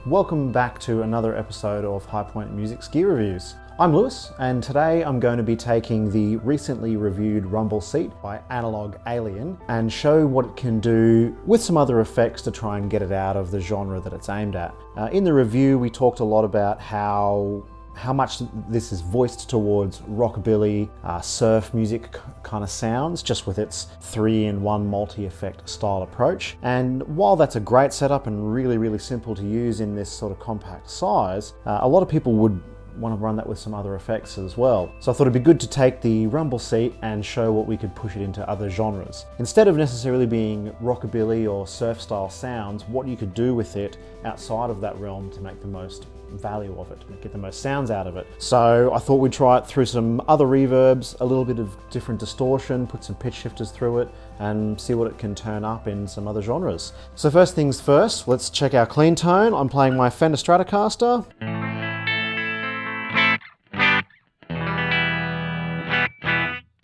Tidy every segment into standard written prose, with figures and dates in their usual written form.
Welcome back to another episode of High Point Music's Gear Reviews. I'm Lewis, and today I'm going to be taking the recently reviewed Rumble Seat by Analog Alien and show what it can do with some other effects to try and get it out of the genre that it's aimed at. In the review, we talked a lot about how much this is voiced towards rockabilly, surf music kind of sounds, just with its 3-in-1 multi-effect style approach. And while that's a great setup and really simple to use in this sort of compact size, a lot of people would want to run that with some other effects as well. So I thought it'd be good to take the Rumble Seat and show what we could push it into other genres. Instead of necessarily being rockabilly or surf style sounds, what you could do with it outside of that realm to make the most value of it, to get the most sounds out of it. So I thought we'd try it through some other reverbs, a little bit of different distortion, put some pitch shifters through it, and see what it can turn up in some other genres. So first things first, let's check our clean tone. I'm playing my Fender Stratocaster.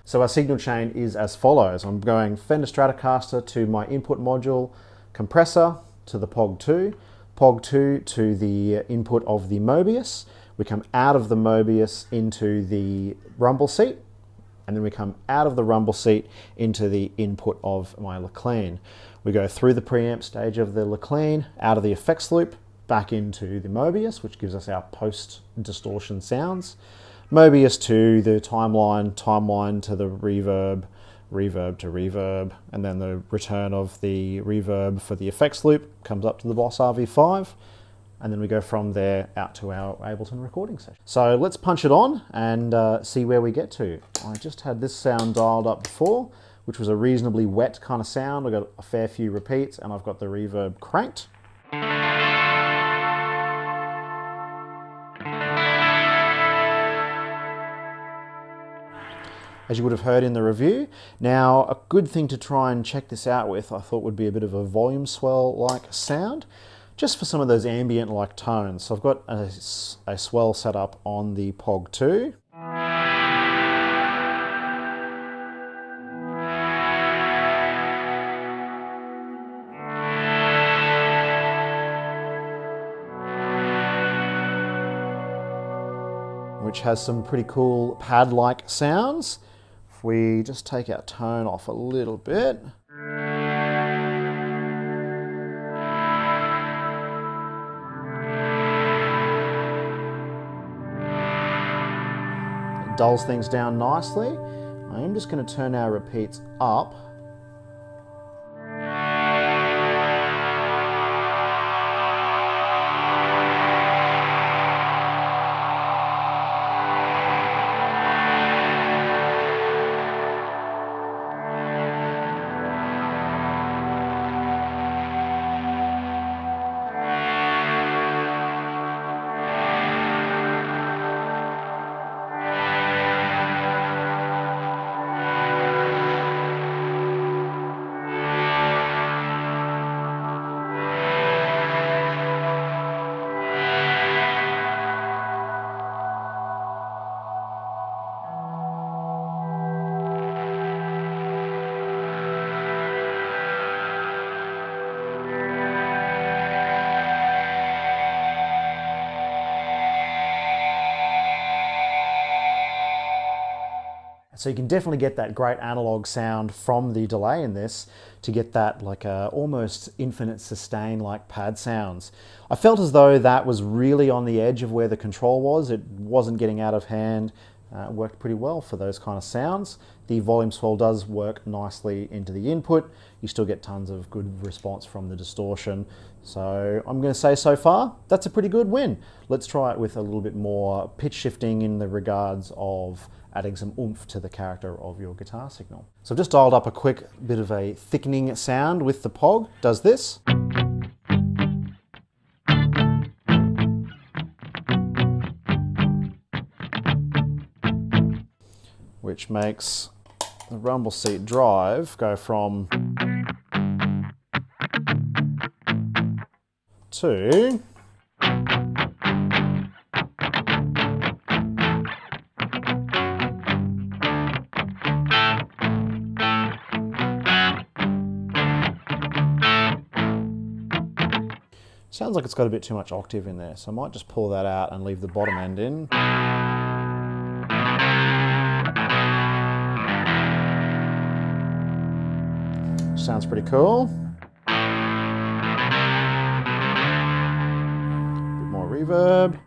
So our signal chain is as follows. I'm going Fender Stratocaster to my input module, compressor to the POG 2, POG 2 to the input of the Mobius. We come out of the Mobius into the Rumble Seat, and then we come out of the Rumble Seat into the input of my LaClean. We go through the preamp stage of the LaClean, out of the effects loop, back into the Mobius, which gives us our post-distortion sounds. Mobius to the timeline, timeline to the reverb, reverb to reverb, and then the return of the reverb for the effects loop comes up to the Boss RV5, and then we go from there out to our Ableton recording session. So let's punch it on and see where we get to. I just had this sound dialed up before, which was a reasonably wet kind of sound. I got a fair few repeats, and I've got the reverb cranked. As you would have heard in the review. Now, a good thing to try and check this out with, I thought would be a bit of a volume swell-like sound, just for some of those ambient-like tones. So I've got a swell set up on the POG 2. Which has some pretty cool pad-like sounds. If we just take our tone off a little bit. It dulls things down nicely. I am just going to turn our repeats up. So you can definitely get that great analog sound from the delay in this to get that like almost infinite sustain like pad sounds. I felt as though that was really on the edge of where the control was. It wasn't getting out of hand. It worked pretty well for those kind of sounds. The volume swell does work nicely into the input. You still get tons of good response from the distortion. So I'm going to say so far, that's a pretty good win. Let's try it with a little bit more pitch shifting in the regards of adding some oomph to the character of your guitar signal. So I've just dialed up a quick bit of a thickening sound with the POG. Does this. Which makes the Rumble Seat drive go from to Sounds like it's got a bit too much octave in there, so I might just pull that out and leave the bottom end in. Sounds pretty cool. A bit more reverb.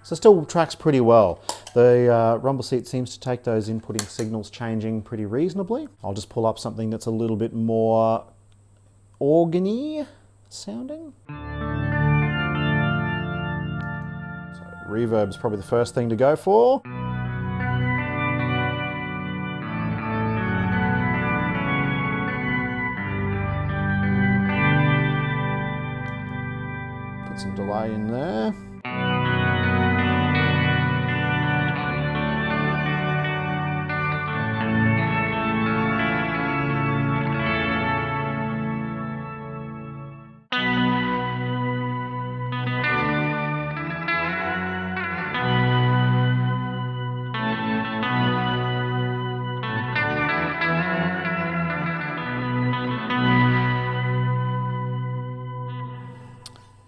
So still tracks pretty well. The Rumble Seat seems to take those inputting signals changing pretty reasonably. I'll just pull up something that's a little bit more organy sounding. So reverb's probably the first thing to go for. Put some delay in there.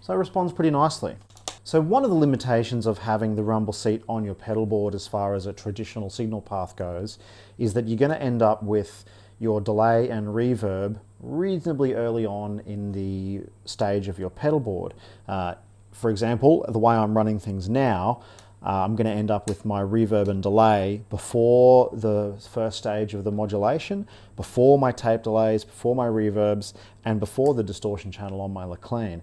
So it responds pretty nicely. So one of the limitations of having the Rumble Seat on your pedal board as far as a traditional signal path goes is that you're going to end up with your delay and reverb reasonably early on in the stage of your pedal board. For example, the way I'm running things now, I'm going to end up with my reverb and delay before the first stage of the modulation, before my tape delays, before my reverbs, and before the distortion channel on my LaClean.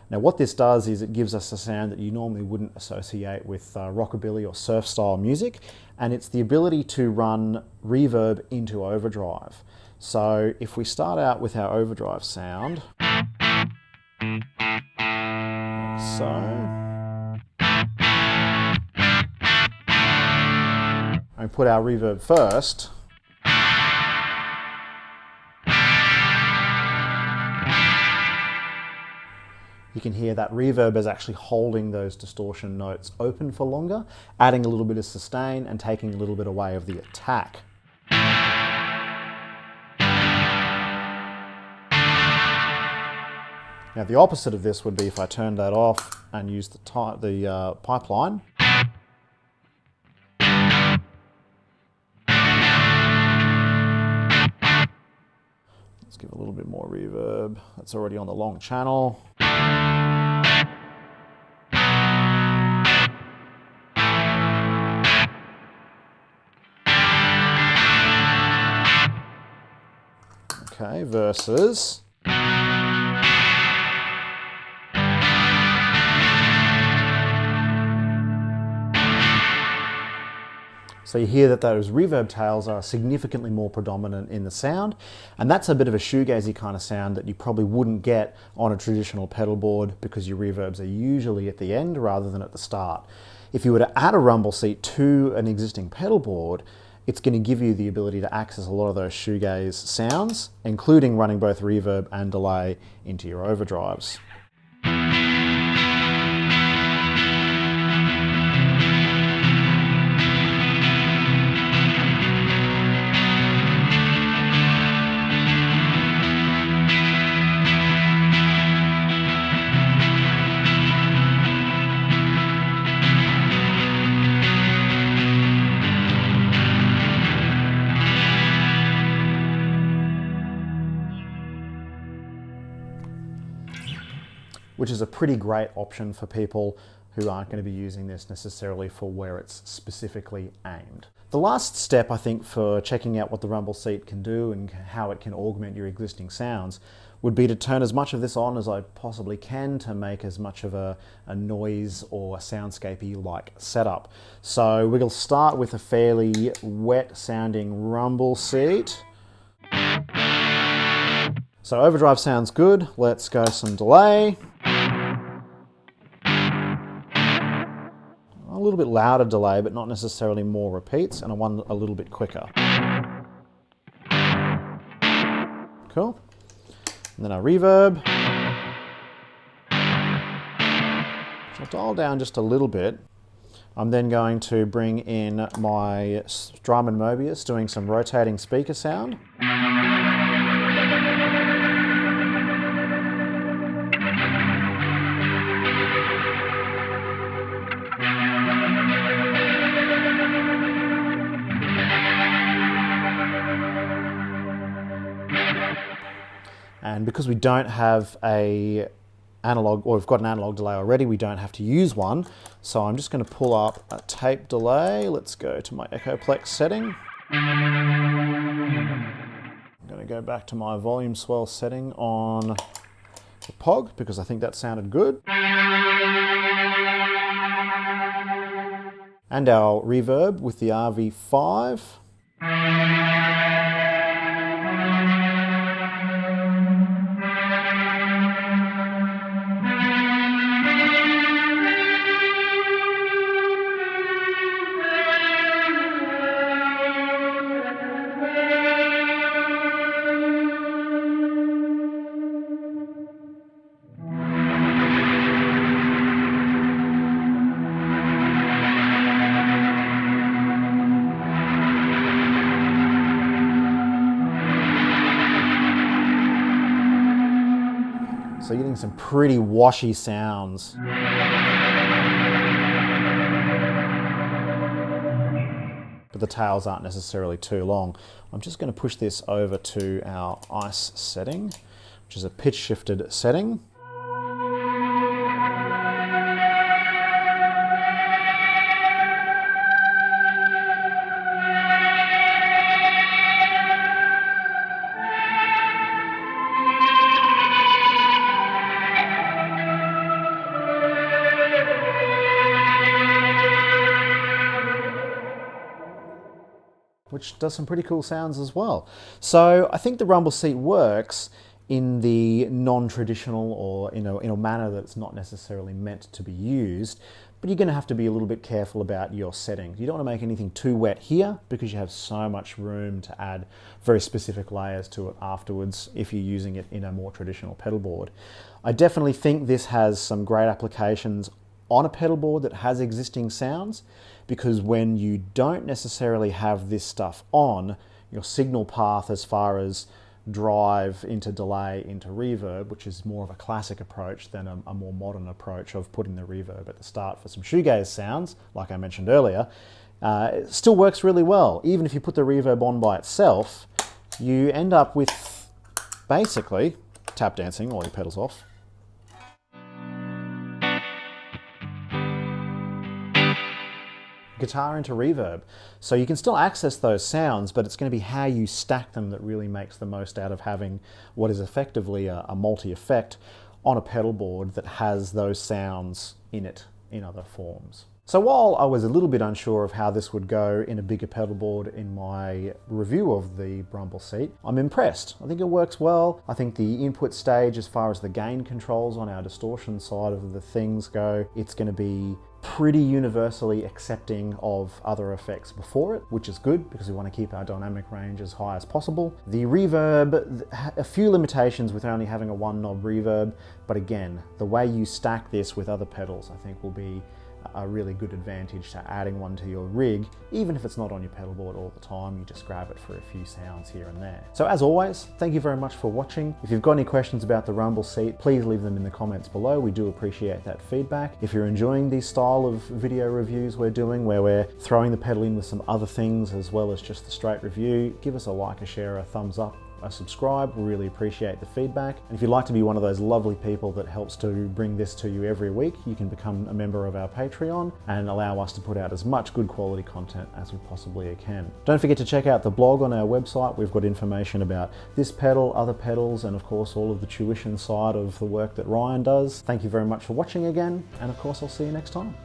Now what this does is it gives us a sound that you normally wouldn't associate with rockabilly or surf style music, and it's the ability to run reverb into overdrive. So if we start out with our overdrive sound, like so, and put our reverb first, you can hear that reverb is actually holding those distortion notes open for longer, adding a little bit of sustain and taking a little bit away of the attack. Now the opposite of this would be if I turned that off and used the pipeline. Let's give a little bit more reverb. That's already on the long channel. Okay, versus. So you hear that those reverb tails are significantly more predominant in the sound, and that's a bit of a shoegazy kind of sound that you probably wouldn't get on a traditional pedal board because your reverbs are usually at the end rather than at the start. If you were to add a Rumble Seat to an existing pedal board, it's going to give you the ability to access a lot of those shoegaze sounds, including running both reverb and delay into your overdrives. Which is a pretty great option for people who aren't going to be using this necessarily for where it's specifically aimed. The last step, I think, for checking out what the Rumble Seat can do and how it can augment your existing sounds would be to turn as much of this on as I possibly can to make as much of a noise or soundscapey-like setup. So we'll start with a fairly wet sounding Rumble Seat. So overdrive sounds good. Let's go some delay. A little little bit louder delay, but not necessarily more repeats, and one a little bit quicker. Cool. And then our reverb. So I'll dial down just a little bit. I'm then going to bring in my Strymon Mobius, doing some rotating speaker sound. And because we don't have a analog, or we've got an analog delay already, we don't have to use one. So I'm just going to pull up a tape delay. Let's go to my Echoplex setting. I'm going to go back to my volume swell setting on the POG because I think that sounded good. And our reverb with the RV5. So you're getting some pretty washy sounds. But the tails aren't necessarily too long. I'm just going to push this over to our ice setting, which is a pitch shifted setting. Which does some pretty cool sounds as well. So I think the Rumble Seat works in the non-traditional, or in a manner that's not necessarily meant to be used, but you're going to have to be a little bit careful about your settings. You don't want to make anything too wet here because you have so much room to add very specific layers to it afterwards if you're using it in a more traditional pedal board. I definitely think this has some great applications on a pedal board that has existing sounds, because when you don't necessarily have this stuff on, your signal path as far as drive into delay into reverb, which is more of a classic approach than a more modern approach of putting the reverb at the start for some shoegaze sounds, like I mentioned earlier, it still works really well. Even if you put the reverb on by itself, you end up with basically tap dancing while your pedal's off. Guitar into reverb. So you can still access those sounds, but it's going to be how you stack them that really makes the most out of having what is effectively a multi-effect on a pedal board that has those sounds in it in other forms. So while I was a little bit unsure of how this would go in a bigger pedal board in my review of the Rumble Seat, I'm impressed. I think it works well. I think the input stage, as far as the gain controls on our distortion side of the things go, it's going to be pretty universally accepting of other effects before it, which is good because we want to keep our dynamic range as high as possible. The reverb, a few limitations with only having a one knob reverb, but again, the way you stack this with other pedals I think will be a really good advantage to adding one to your rig. Even if it's not on your pedal board all the time, you just grab it for a few sounds here and there. So as always, thank you very much for watching. If you've got any questions about the Rumble Seat, please leave them in the comments below. We do appreciate that feedback. If you're enjoying these style of video reviews we're doing, where we're throwing the pedal in with some other things as well as just the straight review, give us a like, a share, a thumbs up, a subscribe. We really appreciate the feedback. And if you'd like to be one of those lovely people that helps to bring this to you every week, you can become a member of our Patreon and allow us to put out as much good quality content as we possibly can. Don't forget to check out the blog on our website. We've got information about this pedal, other pedals, and of course all of the tuition side of the work that Ryan does. Thank you very much for watching again, and of course I'll see you next time.